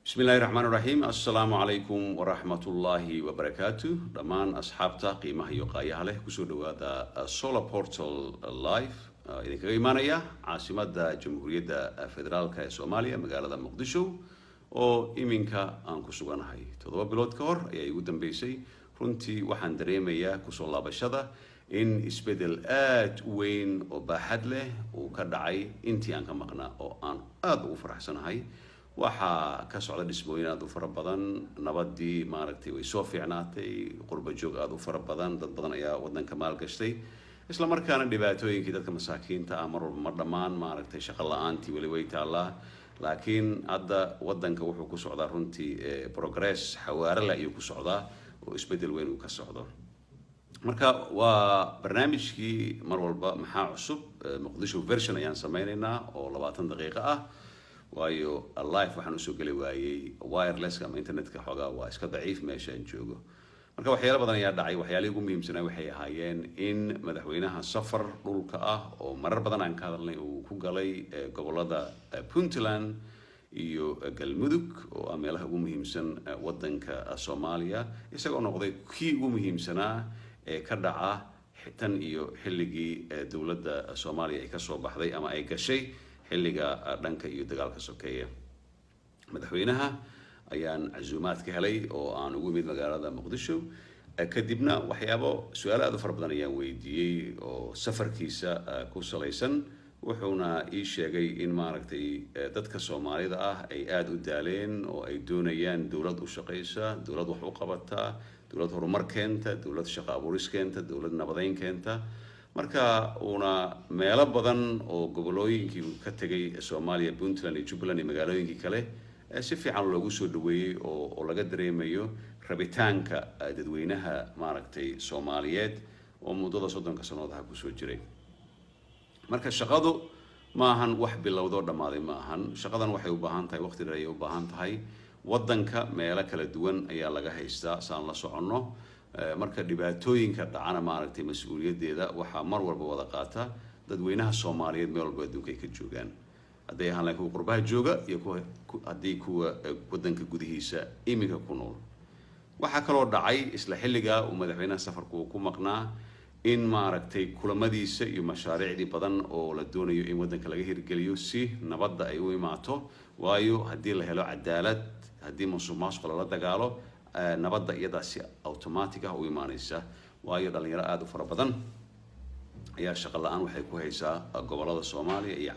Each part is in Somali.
بسم الله الرحمن الرحيم السلام عليكم ورحمة الله وبركاته دمان أصحابتا قيمة يقايا له كسود هذا سولا بورتال لايف إذا كإيمانية عاصمة جمهورية فدرال كالصومالية مقالة مقدشو أو إيمانكا أن كسوغان هاي تضرب بلود كور أي يقدم بيسي runtii waxaan dareemayaa kusoo laabashada in isbedel aad u weyn oo baaxad leh uu ka dhacay intii aan ka maqnaa oo aan aad ugu faraxsanahay waxa ka socda dhismooyin aad u fara badan nabadii maaragtay way soo fiicnaatay qurba joog aad u fara badan dad badan ayaa wadanka maal gashtay isla markaana dhibaatooyinkii dadka masaakiinta ah mar walba ma dhammaan maaragtay shaqo la'aantii weli way taallaa laakiin hadda wadanka wuxuu ku socdaa runtii progress xawaare leh ayuu ku socdaa oo isbedel weyn uu ka socdo marka waa barnaamijkii mar walba maxaa cusub muqdisho version ayaan sameynaynaa oo 20 daqiiqo ah waayo live waxaan u soo gali waayay wireless ama internetka xogaa waa iska daciif meesha aan joogo marka waxyaalo badan ayaa dhacay waxyaalihii ugu muhiimsanaa waxay ahaayeen in madaxweynaha safar dhulka ah oo marar badan aan ka hadalnay uu ku galay gobolada Puntland iyo galmudug oo meelaha ugu muhiimsan wadanka Soomaaliya isagoo noqday kii ugu muhiimsanaa ee ka dhaca xitan iyo xilligii dawladda Soomaaliya ay ka soo baxday ama ay gashay xilliga dhanka iyo dagaalka sokeeye madaxweynaha ayaan casuumaad ka helay oo aan ugu mid magaalada Muqdisho kadibna waxyaabo su'aalo aad u fara badan ayaan weydiiyay oo safarkiisa ku salaysan wuxuuna ii sheegay in maaragtay dadka Soomaalida ah ay aad u daaleen oo ay doonayaan dawlad u shaqeysa dawlad wax u qabata dawlad horumar keenta dawlad shaqo abuuris keenta dawlad nabadeyn keenta marka una meelo badan oo gobolooyinkii ka tagay Soomaaliya Puntland iyo Jubaland iyo magaalooyinkii kale si fiican loogu soo dhaweeyay oo laga dareemayo rabitaanka dadweynaha maaragtay Soomaaliyeed oo muddada 30 sanadood ku soo jiray marka shaqadu maahan wax bilowdo dhamaaday maahan shaqadan waxay u baahan tahay waqti dheer ay u baahan tahay wadanka meelo kala duwan ayaa laga haystaa saan la soconno marka dhibaatooyinka dhacana maaragtay mas'uuliyadeeda waxa mar walba wada qaata dadweynaha Soomaaliyeed meel walba adduunka ay ka joogaan haday ahaan kuwa qurbaha jooga iyo haddii kuwa wadanka gudihiisa iminka ku nool waxa kaloo dhacay isla xilliga uu madaxweynaha safarku ku maqnaa in maaragtay kulamadiisa iyo mashaariicdii badan oo la doonayo in wadanka laga hirgeliyo si nabadda ay u imaato waayo haddii la helo cadaalad haddii musuqmaasuqa lala dagaalo nabadda iyada si automatic ah u imaanaysa waayo dhalinyaro aad u fara badan ayaa shaqo la'aan waxay ku haysaa gobolada Soomaaliya iyo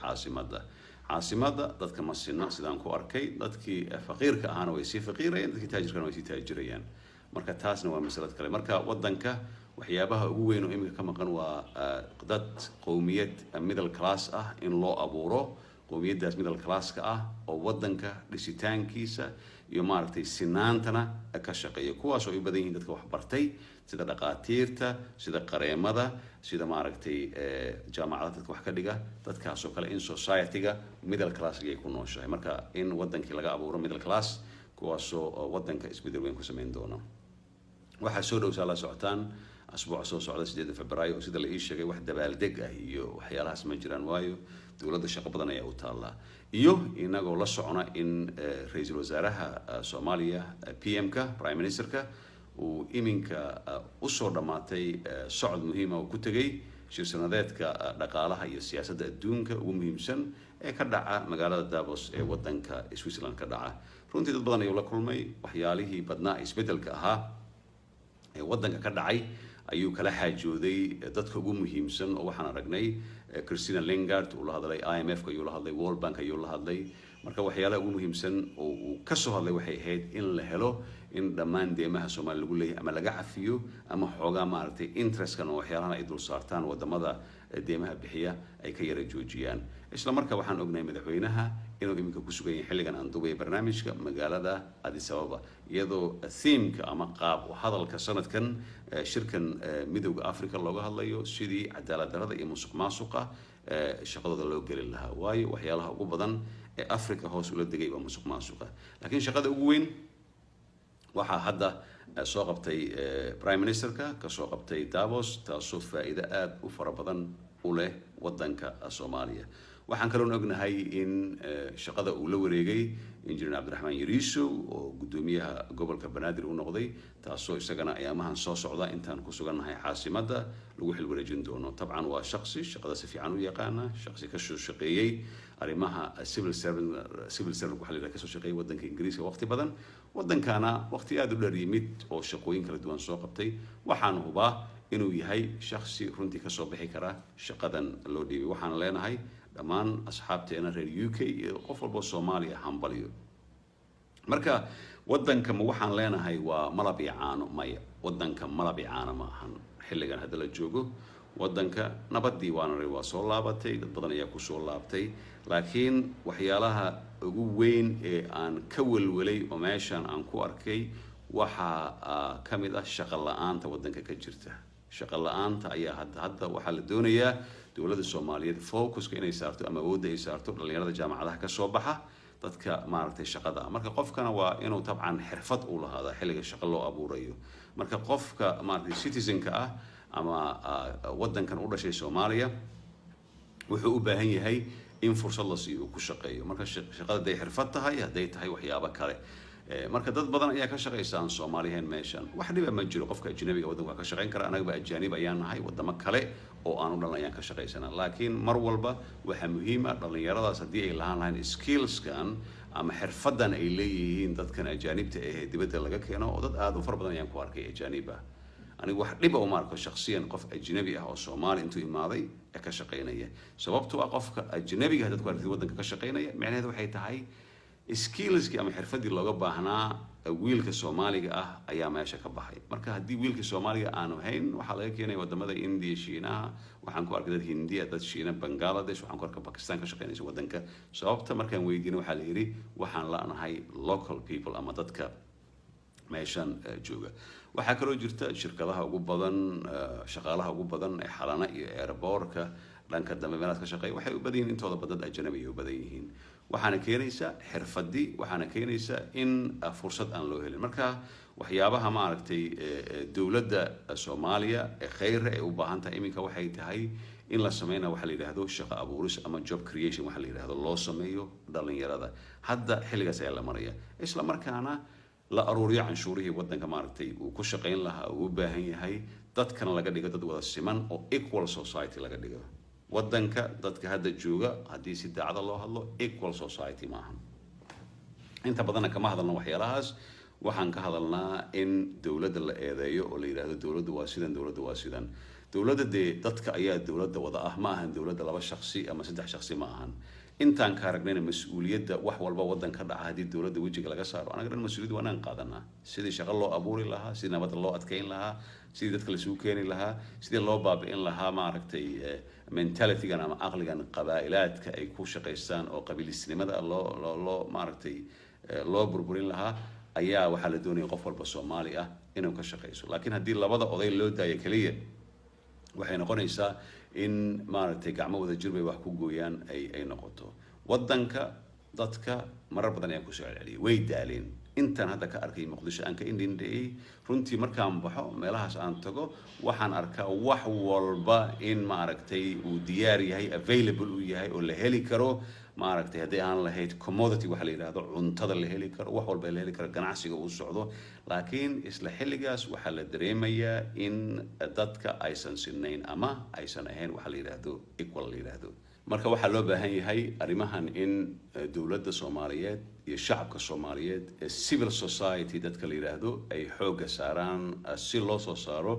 caasimadda dadka ma sinna sidaan ku arkay dadkii faqiirka ahana way si faqiirayaan dadkii taajirkana way si taajirayaan marka taasna waa mas'alad kale marka wadanka waxyaabaha ugu weyn oo imika ka maqan waa dad qowmiyad middle class ah in loo abuuro qowmiyadaas middle class-ka ah oo wadanka dhisitaankiisa iyo maaragtay sinaantana ka shaqeeya kuwaas oo ay badan yihiin dadka wax bartay sida dhaqaatiirta sida qareemada sida maaragtay jaamacadaha dadka wax ka dhiga dadkaas oo kale in society-ga middle class ay ku nooshahay marka in wadankii laga abuuro middle class kuwaas oo wadanka isbedel weyn ku sameyn doona waxa soo dhowsaa la socotaan asbuuc soo socda 8 Febraayo sida la ii sheegay wax dabaaldeg ah iyo waxyaalahaas ma jiraan waayo dawladda shaqo badan ayaa u taala iyo inagoo la socona in ra'iisul wasaaraha Soomaaliya PM-ka Prime Minister-ka uu iminka u soo dhamaatay socod muhiim ah oo ku tagay shirkadaadka dhaqaalaha iyo siyaasadda adduunka ugu muhiimsan ee ka dhaca magaalada Davos ee wadanka Switzerland ka dhaca runtii dad badan ayuu la kulmay waxyaalihii badnaa isbedelka ahaa ee wadanka ka dhacay ayuu kala xaajooday dadka ugu muhiimsan oo waxaan aragnay Christina Lingard oo la hadlay IMF ayuu la hadlay World Bank ayuu la hadlay marka waxyaalaha ugu muhiimsan oo uu ka soo hadlay waxay ahayd in la helo in dhammaan deemaha Soomaaliya lagu leeyahay ama laga cafiyo ama xoogaa maaragtay interest-kan oo waxyaalahan ay dul saartaan wadamada deemaha bixiya ay ka yara joojiyaan isla markaa waxaan ognahay madaxweynaha inuu iminka ku sugan yahay xilligan aan duubay barnaamijka magaalada Addis Ababa iyadoo theme-ka ama qaab hadalka sanadkan shirkan midowga Afrika looga hadlayo sidii cadaalad darrada iyo musuqmaasuqa shaqadooda loo gelin lahaa waayo waxyaalaha ugu badan ee Afrika hoos ula degay waa musuqmaasuqa laakiin shaqada ugu weyn waxa hadda soo qabtay Prime Minister-ka ka soo qabtay Davos taasoo faa'iido aad u fara badan u leh wadanka Soomaaliya waxaan kaloo ognahay in shaqada uu la wareegay injineer cabdiraxmaan yariisow oo gudoomiyaha gobolka banaadir u noqday taasoo isagana ayaamahan soo socda intaan ku sugannahay caasimadda lagu xil wareejin doono tabcan waa shakhsi shaqada si fiican u yaqaana shakhsi ka soo shaqeeyey arrimaha civil servant waxa la yidhaha kasoo shaqeeyay waddanka ingiriiska waqti badan waddankana waqti aad u dheer yimid oo shaqooyin kala duwan soo qabtay waxaan hubaa inuu yahay shakhsi runtii kasoo bixi kara shaqadan loo dhiibay waxaan leenahay dhammaan asxaabteena reer UK iyo qof walba Soomaaliya hambaliyo marka waddanka ma waxaan leenahay waa malab iyo caano maya waddanka malab iyo caano ma ahan xilligan hadda la joogo waddanka nabadii waa soo laabatay dad badan ayaa ku soo laabtay laakiin waxyaalaha ugu weyn ee aan ka walwalay oo meeshan aan ku arkay waxaa ka mid ah shaqo la'aanta waddanka ka jirta shaqo la'aanta ayaa hadda waxaa la doonayaa dowladda Soomaaliyeed focuska inay saarto ama awoodda ay saarto dhalinyarada jaamacadaha ka soo baxa dadka maaragtay shaqada marka qofkana waa inuu tabcan xirfad u lahaado xilliga shaqo loo abuurayo marka qofka maaragtay citizenka ah ama waddankan u dhashay Soomaaliya wuxuu u baahan yahay in fursad la siiyo ku shaqeeyo marka shaqada day xirfad tahay haday tahay waxyaabo kale marka dad badan ayaa ka shaqeystaan Soomaaliyeed meeshan wax dhiba ma jiro qofka ajnabiga waddanka ka shaqeyn kara anaga ajaanib ayaan nahay wadamo kale oo aan u dhalan ayaan ka shaqeysana laakiin mar walba waxa muhiim ah dhalinyaradaas hadii ay lahaan skillskan ama xirfadan ay leeyihiin dadkan ajaanibta ah dibadda laga keeno oo dad aad u far badan ayaan ku arkay ajaanib ah anigu wax dhib ah uma arko shakhsiyan qof ajnabi ah oo Soomaali intuu imaaday ee ka shaqeynaya sababtoo ah qofka ajnabiga dadku arkay waddanka ka shaqeynaya macnaheedu waxay tahay skillski ama xirfadii looga baahnaa wiilka Soomaaliga ah ayaa meesha ka baxay marka haddii wiilka Soomaaliga aanu hayn waxa laga keenay wadamada India Shiinaha waxaan ku arkay dad Hindiya dad Shiina Bangladesh waxaan ku arkay Pakistan ka shaqeynaysa waddanka sababta markaan weydiinay waxa la yiri waxaan la'nahay local people ama dadka meeshan jooga waxa kaloo jirta shirkadaha ugu badan shaqaalaha ugu badan ee xalana iyo airportka dhanka dambe meelaha ka shaqeeya waxay u badan yihiin intooda badan ajnabi ay u badan yihiin waxaana keenaysa xirfadi waxaana keenaysa in fursad aan loo helin marka waxyaabaha ma aragtay dawladda Soomaaliya ee khayr ay u baahan tahay iminka waxay tahay in la sameeyo waxa la yiraahdo shaqo abuuris ama job creation waxa la yiraahdo loo sameeyo dhalinyarada hadda xilligaas ayaa la maraya isla markaana la aruuriyo canshuurihii waddanka ma aragtay uu ku shaqeyn lahaa uu u baahan yahay dadkana laga dhigo dad wada siman oo equal society laga dhigo waddanka dadka hadda jooga haddii si daacad loo hadlo equal society maahan inta badan kama hadalno waxyaalahaas waxaan ka hadalnaa in dawladda la eedeeyo oo la yiraahdo dawladdu waa sidan dawladda dadka ayaa dawladda wada ah ma ahan dawladda laba shakhsi ama saddex shakhsi ma ahan intaan ka aragnayna mas'uuliyadda wax walba waddanka dhaca haddii dawladda wajiga laga saaro anaga dhan mas'uuliyad waan qaadanaa sidii shaqo loo abuuri lahaa sidii nabad loo adkeyn lahaa sidii dadka la isugu keeni lahaa sidii loo baabi'in lahaa ma aragtay mentalitygan ama aqligan qabaa'ilaadka ay ku shaqeystaan oo qabiilisnimada loo ma aragtay loo burburin lahaa ayaa waxa la doonaya qof walba Soomaali ah inuu ka shaqeyso laakiin haddii labada oday loo daayo kaliya waxay noqonaysaa in maaragtay gacmo wada jir bay wax ku gooyaan ay noqoto waddanka dadka marar badan ayaa ku soo celceliyay way daaleen intaan hadda ka arkay Muqdisho aan ka indhindhiyay runtii markaan baxo meelahaas aan tago waxaan arkaa wax walba in maaragtay uu diyaar yahay available uu yahay oo la heli karo maaragtay haddii aan lahayd commodity waxa la yiraahdo cuntada la heli karo wax walba la heli karo ganacsiga uu socdo laakiin isla xilligaas waxa la dareemayaa in dadka aysan sinayn ama aysan ahayn waxa la yiraahdo equal la yiraahdo marka waxa loo baahan yahay arimahan in dawladda Soomaaliyeed iyo shacabka Soomaaliyeed ee civil society dadka la yiraahdo ay xooga saaraan si loo soo saaro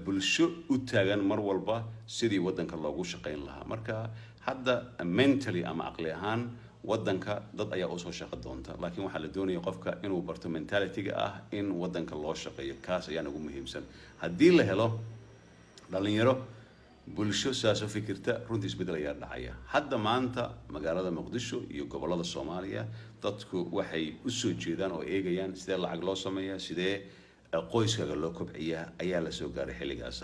bulsho u taagan mar walba sidii waddanka loogu shaqeyn lahaa marka hadda mentally ama aqli ahaan waddanka dad ayaa u soo shaqo doonta laakiin waxa la doonayaa qofka inuu barto mentalityga ah in waddanka loo shaqeeyo kaas ayaa ugu muhiimsan haddii la helo dhalinyaro bulsho saas u fikirta runtii isbedel ayaa dhacaya hadda maanta magaalada Muqdisho iyo gobolada Soomaaliya dadku waxay u soo jeedaan oo eegayaan sidee lacag loo sameeyaa sidee qoyskaga loo kobciyaa ayaa la soo gaaray xilligaas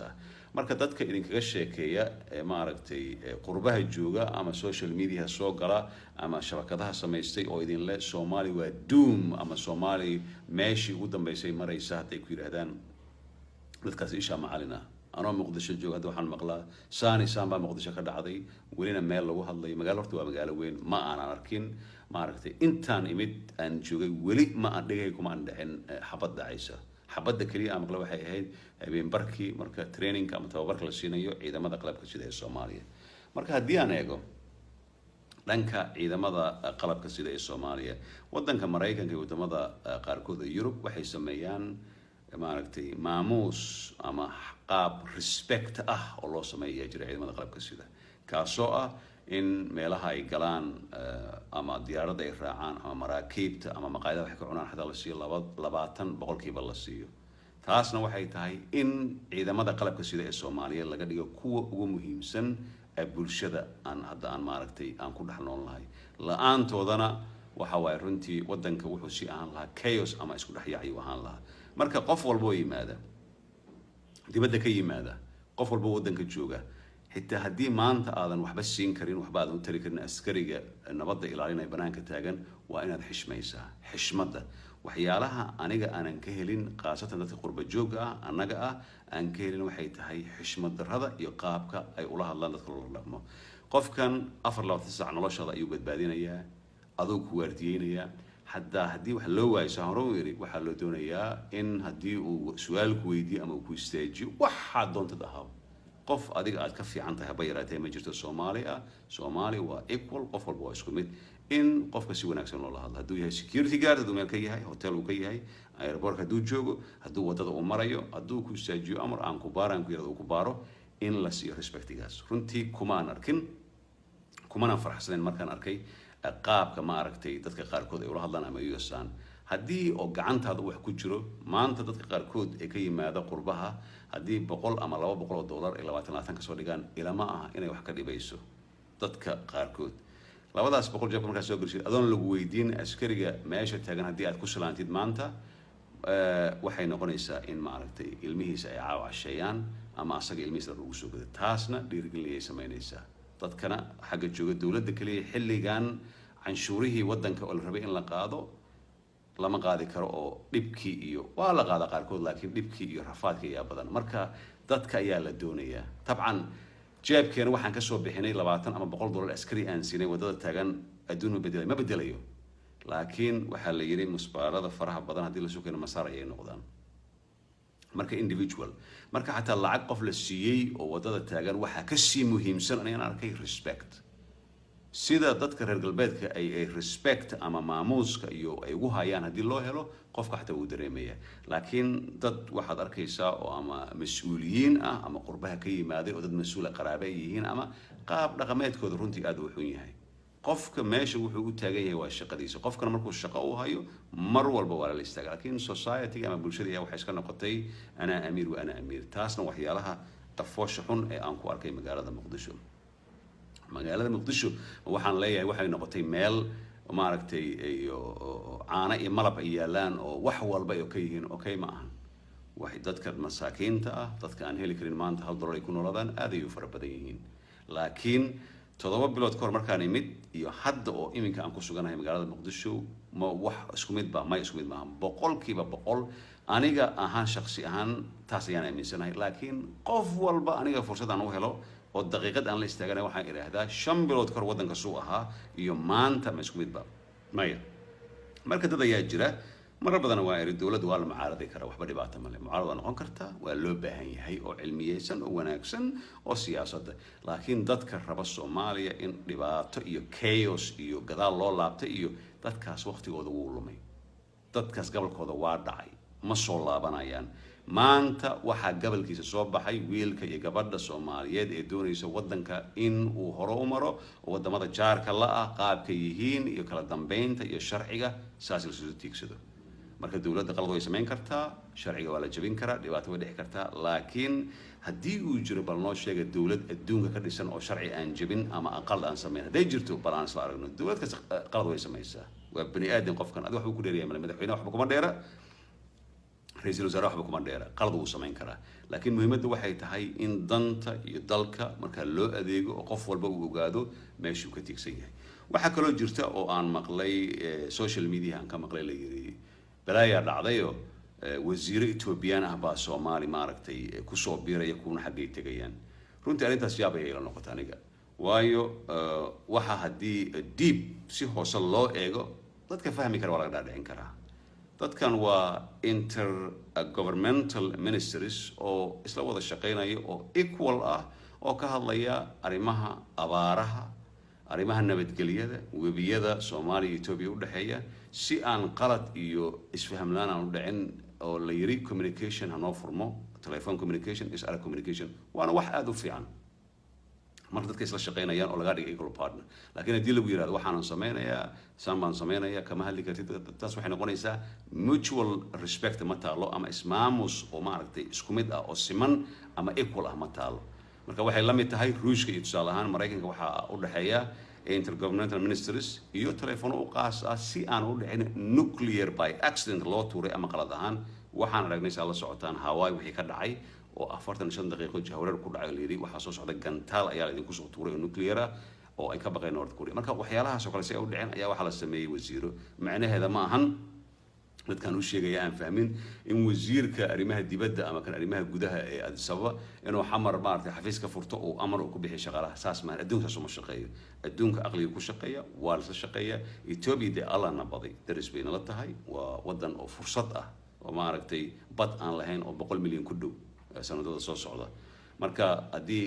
marka dadka idinkaga sheekeeya ma aragtay qurbaha jooga ama social media soo gala ama shabakadaha samaystay oo idin le Soomaali waa doom ama Soomaali meeshii ugu dambeysay maraysa haday ku yiraahdaan dadkaas isha macalina أنا مقدشة جو هذا وحن مقلا ساني سام مقدشة كده عضي ولينا مال لو هذا مقال رحت ومقال وين ما أنا أركين ما عرفتي إنتان إمد أن جو ولي ما أدريكم عن إن حبض عيسى حبض كلي أنا مقلا وحي هيد بين بركي مركا ترينينج كم تبارك للسينيو إذا ما قلب كسيدة الصومالية مركا هدي أنا يجو dhanka ciidamada qalabka sida ee Soomaaliya wadanka Mareykanka iyo wadamada qaarkood ee Yurub waxay sameeyaan maaragtay maamuus ama qaab respect ah oo loo sameeyo jiray ciidamada qalabka sida kaasoo ah in meelaha ay galaan ama diyaarada ay raacaan ama maraakiibta ama maqaayadaha wax ka cunaan xataa la siiyo 20% la siiyo taasna waxay tahay in ciidamada qalabka sida ee Soomaaliya laga dhigo kuwa ugu muhiimsan bulshada aan hadda aan maaragtay aan ku dhaxnoon lahay la'aantoodana waxa way runtii wadanka wuxuu si aan lahaa chaos ama isku dhaxyacay ahaan lahaa marka qof walba oo yimaada dibadda ka yimaada qof walba wadanka jooga xitaa haddii maanta aadan waxba siin karin waxba aadan u tari karin askariga nabadda ilaalinaya banaanka taagan waa inaad xishmaysaa xishmadda waxyaalaha aniga aanan ka helin qaasatan dadka qurba jooga ah anaga ah aan ka helin waxay tahay xishmad darrada iyo qaabka ay ula hadlaan dadka loo dhaqmo qofkan 24 saac noloshada ayuu badbaadinayaa adoo ku waardiyeynaya hadaa haddii wax loo waayo sahro yiri waxa loo doonayaa in haddii uu su'aal ku weydiiyo ama uu ku istaajiyo waxa doonta dhahaa qof adiga aad ka fiican tahay bayraatay ma jirto Soomaali waa equal qof walba waa isku mid in qofka si wanaagsan loo hadlo hadduu yahay security guard hadduu meel ka yahay hotel uu ka yahay airport hadduu joogo hadduu wadada uu marayo hadduu ku istaajiyo amar aan ku baaraan ku yiraahdo ku baaro in la siiyo respectigaas runtii kuma aan arkin kumana faraxsanen markaan arkay qaabka ma aragtay dadka qaarkood ay ula hadlaan ama yoosan haddii oo gacantaada wax ku jiro maanta dadka qaarkood ee ka yimaada qurbaha haddii 100 ama 200 dollar ay 20 ka soo dhigaan ilama ah inay wax ka dhibayso dadka qaarkood labadaas 100 jeeb markaa soo gurshid adoon lagu weydiin askariga meesha taagan haddii aad ku salaantid maanta waxay noqonaysaa in maaragtay ilmihiisa ay caawashayaan ama asaga ilmihiisa lagu soo gado taasna dhiirigelin ay sameynaysaa dadkana xagga jooga dawladda kaliya xilligan canshuurihii wadanka oo la rabay in la qaado lama qaadi karo oo dhibkii iyo waa la qaada qaarkood laakiin dhibkii iyo rafaadka ayaa badan marka dadka ayaa la doonayaa tabcan jeebkeena waxaan ka soo bixinay 20 ama 100 dollar askari aan siinay wadada taagan adduun ma bedelayo laakiin waxa la yiri musbaarada faraha badan hadii la soo keeno masaar ay noqdaan marka individual marka xataa lacag qof la siiyay oo wadada taagan waxa ka sii muhiimsan inaan arkay respect sida dadka reer galbeedka ay respect ama maamuuska iyo ay ugu hayaan hadii loo helo qofka xataa uu dareemaya laakiin dad waxaad arkaysaa oo ama mas'uuliyiin ah ama qurbaha ka yimaaday oo dad mas'uul qaraabo yihiin ama qaab dhaqameedkooda runtii aad u xun yahay qofka meesha wuxuu u taagan yahay waa shaqadiisa qofkana markuu shaqo u hayo mar walba waa la istaagaa laakiin society ama bulshada ayaa waxay iska noqotay ana amiir taasna waxyaalaha tafoosha xun ee aan ku arkay magaalada Muqdisho waxaan leeyahay waxay noqotay meel maaragtay iyo caana iyo malab ay yaalaan oo wax walba ay ka yihiin okay ma ahan waxay dadka masaakiinta ah dadka aan heli karin maanta $1 ay ku noolaadaan aad ay u fara badan yihiin laakiin 7 bilood ka hor markaan imid iyo hadda oo iminka aan ku suganahay magaalada Muqdisho ma wax isku mid ma 100% aniga ahaan shakhsi ahaan taas ayaan aaminsanahay laakiin qof walba aniga fursad aan u helo oo daqiiqad aan la istaagana waxaan iraahdaa 5 bilood ka hor wadanka soo ahaa iyo maanta ma isku mid maya marka dad ayaa jira marar badan waa iri dawladdu waa la mucaaradi kara waxba dhibaato ma leh mucaarad waa noqon kartaa waa loo baahan yahay oo cilmiyeysan oo wanaagsan oo siyaasadda laakiin dadka raba Soomaaliya in dhibaato iyo chaos iyo gadaal loo laabtay iyo dadkaas waqtigooda wuu lumay dadkaas gobolkooda waa dhacay ma soo laabanayaan maanta waxa gobolkiisa soo baxay wiilka iyo gabadha Soomaaliyeed ee doonaysa wadanka in uu hore u maro wadamada jaarka la ah qaabka yihiin iyo kala dambeynta iyo sharciga saas la soo tiigsado marka dawladda qalad way sameyn kartaa sharciga waa la jabin karaa dhibaato way dhici kartaa laakiin haddii uu jiro bal noo sheega dawlad adduunka ka dhisan oo sharci aan jabin ama aqal aan sameyn haday jirto bal aan isla aragno dawlad ka qalad way sameysaa waa bani aadam qofkan adiga wax uu ku dheeriyay madaxweynaha waxba kuma dheera ra'iisul wasaare waxba kuma dheera qalad uu sameyn karaa laakiin muhiimaddu waxay tahay in danta iyo dalka marka loo adeego oo qof walba uu ogaado meeshuu ka tiigsan yahay waxa kaloo jirta oo aan maqlay social media aan ka maqlay la yiri balaaya dhacdayo wasiiro Ethiopian ah baa Soomaali maaragtay ku soo biiraya kuna xaggay tagayaan runtii arrintaas yaab ay la noqotay aniga waayo waxa hadii deep si hoose loo eego dadka fahmi kara waa laga dhaadhicin karaa dadkan waa intergovernmental ministries oo isla wada shaqeynaya oo equal ah oo ka hadlaya arrimaha abaaraha arrimaha nabadgelyada webiyada Soomaaliya iyo Itoobiya u dhaxeeya si aan qalad iyo isfaham la'aan aan u dhicin oo la yiri communication hanoo furmo telephone communication is other communication waana wax aad u fiican marka dadka isla shaqeynayaan oo laga dhigay equal partner laakiin hadii lagu yiraahdo waxaan sameeynayaa samaan sameeynaya kama hadli kartid taas waxay noqonaysaa mutual respect ma taalo ama ismaamus oo maaragtay isku mid ah oo siman ama equal ah ma taalo marka waxay la mid tahay Ruushka iyo tusaale ahaan Mareykanka waxa u dhaxeeya intergovernmental ministries iyo telefono u qaas ah si aan u dhicin nuclear by accident loo tuuray ama qalad ahaan waxaan aragnay la socotaan Hawaii wixii ka dhacay oo 45 daqiiqo jahwareer ku dhacay leeyahay waxa soo socda gantaal ayaa idinku soo tuuray oo nuclear ah oo ay ka baqeen North Korea marka waxyaalahaas oo kale si ay u dhicin ayaa waxa la sameeyay wasiiro macnaheeda ma ahan dadkan u sheegaya aan fahmin in wasiirka arrimaha dibadda ama kan arrimaha gudaha ee Addis Ababa inuu xamar maartay xafiiska furto oo amar ku bixiyo shaqaalaha saas ma adduunka soo shaqeeyo adduunka aqliga ku shaqeeya waa la shaqeeya Ethiopia Allah na baday daris bayna la tahay waa wadan oo fursad ah oo maartay bad aan lahayn oo 100 milyan ku dhow sanadada soo socda marka hadii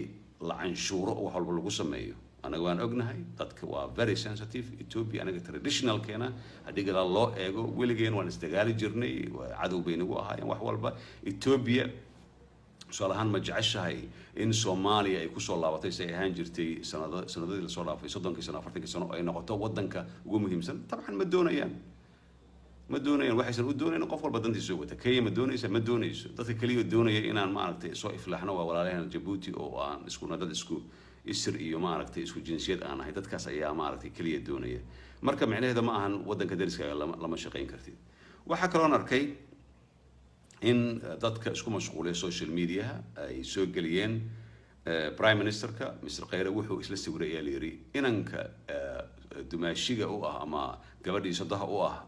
la canshuuro wax walba lagu sameeyo anaga waan ognahay dadka waa very sensitive Ethiopia anaga traditional keena hadii gadaal loo eego weligeen waan isdagaali jirnay cadow baynagu ahaayeen wax walba Ethiopia salahan ma jeceshahay in Soomaaliya ay ku soo laabatay say ahaan jirtay sanadadii la soo dhaafay 30 sano 40 sano ay noqoto wadanka ugu muhiimsan taban ma doonayaan waxaysan u doonayaan qof walba dantiisa wata Kenya ma doonaysa ma doonayso dadka kaliya doonaya inaan maaragtay soo iflaahno waa walaalaheen Djibouti oo aan isku nadad isku isir iyo maaragtay isku jinsiyad aan ahay dadkaas ayaa maaragtay kaliya doonaya marka macnaheedu ma ahan wadanka dariska lama shaqeyn kartid waxa kale oo arkay in dadka isku mashquulay social media ay soo galiyeen prime ministerka Mr. Khayre wuxuu isla sawiray ayaa leeyahay inanka dumaashiga u ah ama gabadhiisa daha u ah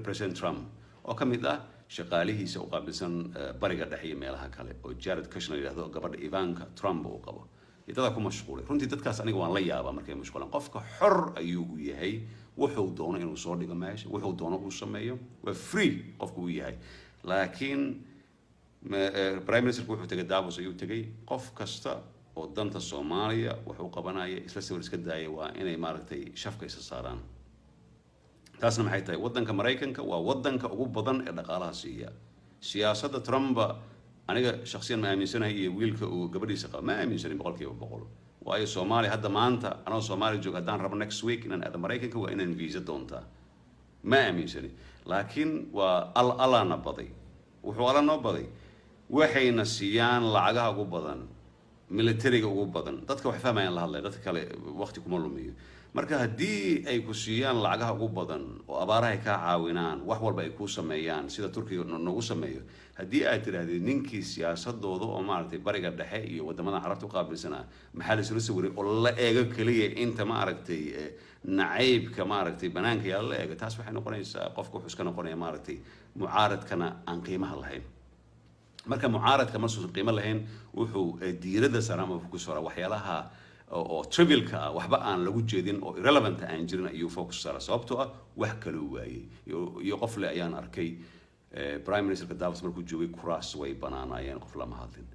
President Trump oo kamid ah shaqaalihiisa u qaabilsan bariga dhexe iyo meelaha kale oo Jared Kushner yiraahdo gabadha Ivanka Trump oo qabo idada ku mashquulay runtii dadkaas aniga waan la yaabaa markay mashquulaan qofka xor ayuu u yahay wuxuu doono inuu soo dhigo meesha wuxuu doono uu sameeyo waa free qofku u yahay laakiin prime minister wuxuu tagay Davos ayuu tagay qof kasta oo danta Soomaaliya wuxuu qabanaya isla sawir iska daayay waa inay maaragtay shafka isa saaraan taasna maxay tahay wadanka Mareykanka waa wadanka ugu badan ee dhaqaalaha siiya siyaasadda Trump aniga shakhsiyan ma aaminsanahay iyo wiilka uu gabadhiisa qaba ma aaminsanahay 100% waayo Soomaali hadda maanta anoo Soomaali joog hadaan rabo next week inaan aado Mareykanka waa inaan visa doontaa ma aaminsanahay laakiin waa Allah na baday wuxuu Allah noo baday waxayna siiyaan lacagaha ugu badan militariga ugu badan dadka wax fahmayaan la hadlay dadka kale waqti kuma lumiyo marka hadii ay ku siiyaan lacagaha ugu badan oo abaaraha ka caawinaan wax walba ay ku sameeyaan sida Turkiga nagu sameeyo hadii ay tiraahdeen ninkii siyaasadooda oo maaragtay bariga dhexe iyo wadamada Carabta u qaabilsana maxaa la soo waray oo la eego kaliya inta maaragtay nacaybka maaragtay banaanka yaa la eego taas waxay noqonaysaa qofku wuxuu iska noqonayaa maaragtay mucaaradkana aan qiimaha lahayn marka mucaaradka ma soo qiimo lahayn wuxuu diirada sarama ku soo waxyaalaha oo trivialka waxba aan lagu jeedin oo irrelevant aan jirin ayuu focus saara sababtoo ah wax kale waayay iyo qof le ayaan arkay prime minister Davos markuu joogay kuraas way banaanayeen qof lama hadlin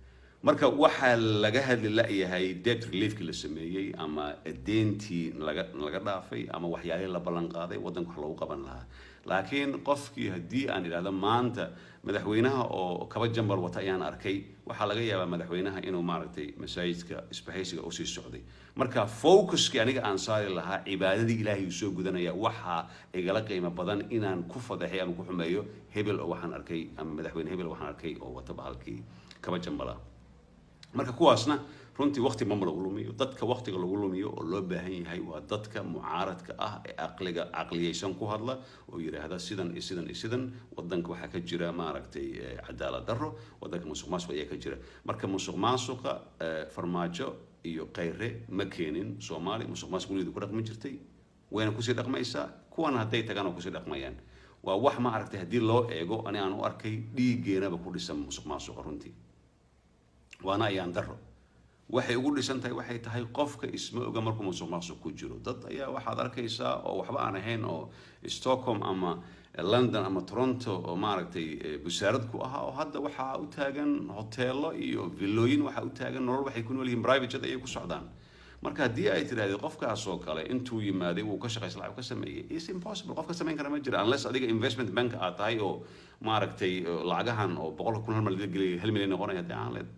marka waxa laga hadli la yahay debt relief la sameeyay ama deentii laga dhaafay ama waxyaalaha la ballan qaaday wadanka wax lagu qaban lahaa laakiin qofkii hadii aan iraahdo maanta madaxweynaha oo kaba jambal wata ayaan arkay waxa laga yaabaa madaxweynaha inuu maaragtay masaajidka isbahaysiga oo sii socday marka focuski aniga aan saari lahaa cibaadadii Ilaahay uu soo gudanaya waxa igala qiimo badan inaan ku fadaxay ama ku xumeeyo hebel oo waxaan arkay ama madaxweyne hebel waxaan arkay oo wata bahalkii kaba jambala marka kuwaasna runtii waqti ma lagu lumiyo dadka waqtiga lagu lumiyo oo loo baahan yahay waa dadka mucaaradka ah ee aqliyaysan ku hadla oo yiraahda sidan wadanka waxa ka jira maaragtay cadaalad darro wadanka musuqmaasuq ayaa ka jira marka musuqmaasuqa farmaajo iyo Khayre ma keenin Soomaali musuqmaasuq waligeed ku dhaqmi jirtay wayna ku sii dhaqmaysaa kuwan haday tagaan oo ku sii dhaqmayaan waa wax ma aragtay haddii loo eego ani aan u arkay dhiiggeenaba ku dhisan musuqmaasuqa runtii waana ayaan daro waxay ugu dhisan tahay waxay tahay qofka isma oga markuu musuqmaasuq ku jiro dad ayaa waxaad arkaysaa oo waxba aan ahayn oo Stockholm ama London ama Toronto oo maaragtay busaarad ku ahaa oo hadda waxaa u taagan hoteelo iyo villooyin waxaa u taagan nolol waxay ku nool yihiin private jet ayay ku socdaan marka haddii ay tiraahdo qofkaas oo kale intuu yimaaday uu ka shaqaysan lacag ka sameeyay is impossible qofka samayn kara ma jira unless adiga investment bank aad tahay oo maaragtay lacagahan oo 100,000 hal mar la geliyay 1 milyan noqonaya hadii aan leed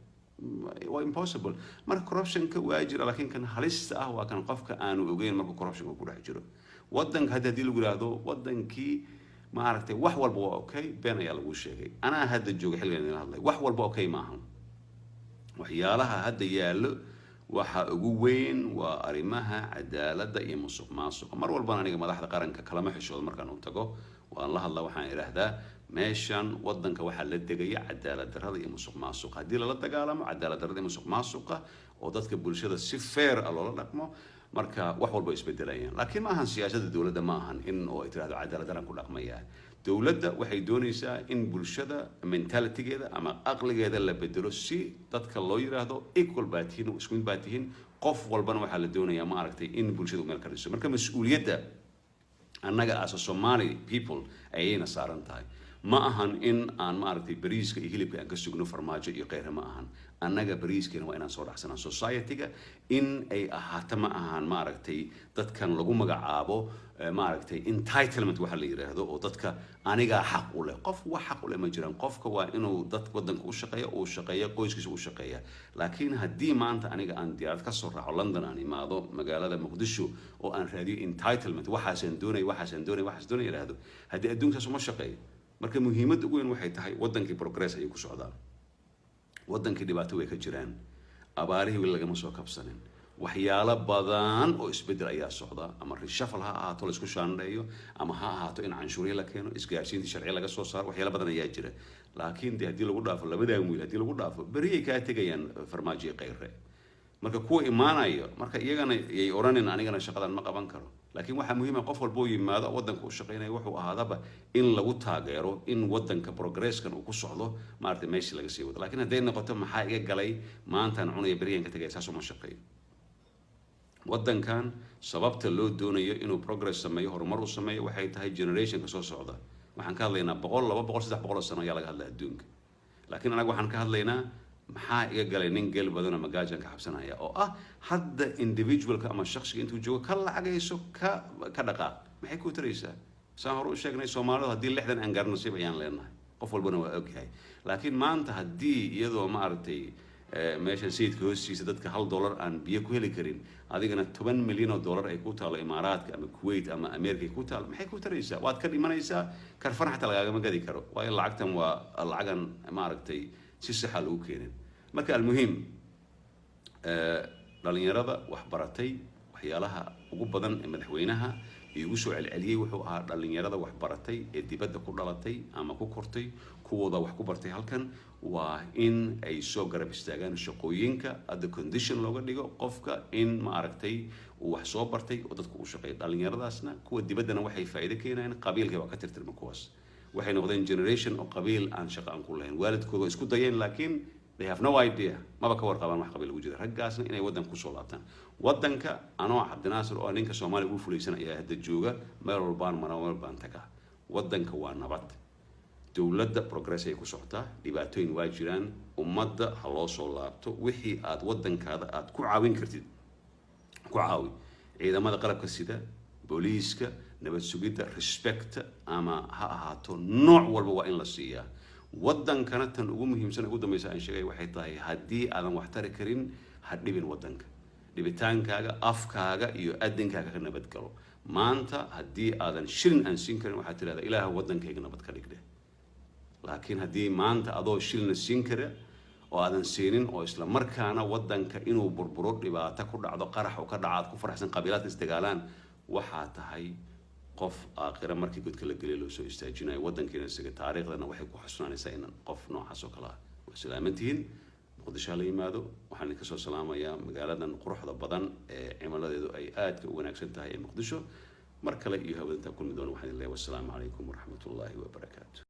waa impossible marka corruption-ka waa jira laakiin kan halista ah waa kan qofka aanu ogeyn marka corruption-ka ku dhex jiro wadanka haddii lagu yiraahdo wadankii maaragtay wax walba waa okay been ayaa lagu sheegay anaa hadda jooga xilligan inaan hadlay wax walba okay maaha waxyaalaha hadda yaallo waxa ugu weyn waa arrimaha cadaaladda iyo musuqmaasuqa mar walba aniga madaxda qaranka kalama xishoodo markaan u tago waan la hadlaa waxaan idhaahdaa meeshan wadanka waxaa la degaya cadaalad darrada iyo musuqmaasuqa haddii lala dagaalamo cadaalad darrada iyo musuqmaasuqa oo dadka bulshada si fair ah loola dhaqmo marka wax walba isbedelayaan laakiin ma ahan siyaasadda dowladda ma ahan in oo ay tiraahdo cadaalad darran ku dhaqmaya dowladda waxay doonaysaa in bulshada mentalitygeeda ama aqligeeda la bedelo si dadka loo yiraahdo equal baa tihiin isku mid baa tihiin qof walbana waxaa la doonayaa ma aragtay in bulshadu meel ka dhiso marka mas'uuliyadda annaga as a Somali people ayayna saaran tahay ma ahan in aan ma aragtay bariiska iyo hilibka aan ka sugno farmaajo iyo qeyra ma ahan annaga bariiskeena waa inaan soo dhaxsanaa society-ga in ay ahaato ma ahan ma aragtay dadkan lagu magacaabo ma aragtay entitlement waxa la yiraahdo oo dadka aniga xaq u leh qof wax xaq u leh ma jiraan qofka waa inuu dad wadanka u shaqeeyo qoyskiisa u shaqeeya laakiin haddii maanta aniga aan diyaarad ka soo raaco London aan imaado magaalada Muqdisho oo aan raadiyo entitlement waxaasan doonay yiraahdo haddii adduunkaas uma shaqeeyo marka muhiimadda ugu weyn waxay tahay wadankii progress ay ku socdaan wadankii dhibaato way ka jiraan abaarihii weli lagama soo kabsanin waxyaalo badan oo isbedel ayaa socda ama reshuffle ha ahaato la isku shaandheeyo ama ha ahaato in canshuuriye la keeno isgaarsiinta sharci laga soo saaro waxyaalo badan ayaa jira laakiin dee haddii lagu dhaafo labadan wiil haddii lagu dhaafo beriyay kaa tegayaan farmaajo iyo qeyre marka kuwa imaanayo marka iyagana yay oranin anigana shaqadan ma qaban karo laakiin waxa muhiim ah qof walba oo yimaado wadanka u shaqeynaya wuxuu ahaadaba in lagu taageero in wadanka progress-kan uu ku socdo maartay meeshii laga sii wado laakiin hadday noqoto maxaa iga galay maantaan cunaya beriyan ka tagay saas uma shaqeeyo wadankan sababta loo doonayo inuu progress sameeyo horumar u sameeyo waxay tahay generation ka soo socda waxaan ka hadlaynaa 100 200 300 sano ayaa laga hadlaa adduunka laakiin anaga waxaan ka hadlaynaa maxaa iga galay nin gel badan ama gaajan ka xabsanaya oo ah hadda individualka ama shakhsiga intuu joogo ka lacagayso ka dhaqaaq maxay ku taraysaa saan hore u sheegnay Soomaalidu haddii 60 aan gaarno sib ayaan leenahay qof walbana waa ogyahay laakiin maanta haddii iyadoo ma aragtay meeshan sayidka hoostiisa dadka $1 aan biyo ku heli karin adigana $10 milyan ay ku taalo Imaaraadka ama Kuwait ama America ku taalo maxay ku taraysaa waad ka dhimanaysaa karfan xataa lagaaga ma gadi karo waayo lacagtan waa lacagan ma aragtay si sax ah lagu keenay marka almuhiim dhalinyarada wax baratay waxyaalaha ugu badan ee madaxweynaha igu soo celceliyay wuxuu ahaa dhalinyarada wax baratay ee dibadda ku dhalatay ama ku kortay kuwooda wax ku bartay halkan waa in ay soo garab istaagaan shaqooyinka ada condition looga dhigo qofka in ma aragtay uu wax soo bartay oo dadku u shaqeeyo dhalinyaradaasna kuwa dibaddana waxay faa'iido keenayaan qabiilka waa ka tirtirma kuwaas waxay noqdeen generation oo qabiil aan shaqo aan ku lahayn waalidkooda isku dayeen laakiin they have no idea maba ka warqabaan wax qabiil ugu jira raggaasna inay wadanka ku soo laabtaan wadanka anoo Cabdinaasir oo ninka Soomaaliya ugu fulaysan ayaa hadda jooga meel walbaan tagaa wadanka waa nabad dowladda progress ay ku socotaa dhibaatooyin waa jiraan ummadda ha loo soo laabto wixii aad wadankaada aad ku caawin kartid ku caawi ciidamada qalabka sida booliiska nabad sugidda respect ama ha ahaato nooc walba waa in la siiyaa wadankana tan ugu muhiimsan ugu dambaysa aan sheegay waxay tahay haddii aadan wax tari karin ha dhibin wadanka dhibitaankaaga afkaaga iyo adinkaaga ka nabad galo maanta haddii aadan shilin aan siin karin waxaad tirahdaa ilaaha wadankayga nabad ka dhigde laakiin haddii maanta adoo shilina siin kara oo aadan siinin oo isla markaana wadanka inuu burburo dhibaato ku dhacdo qarax oo ka dhacaad ku faraxsan qabiilaadka isdagaalaan waxaa tahay qof aakhira markii godka la gelay loo soo istaajinayo wadankeena isaga taariikhdana waxay ku xasuusanaysaa in qof noocaas oo kale ah waa salaamantihiin muqdisho la yimaado waxaan ka soo salaamayaa magaaladan quruxda badan ee cimiladeedu ay aad ka wanaagsan tahay ee muqdisho mar kale iyo hawada intaan kulmi doono waxaan idin leeyahay wassalaamu calaykum waraxmatullaahi wabarakaatu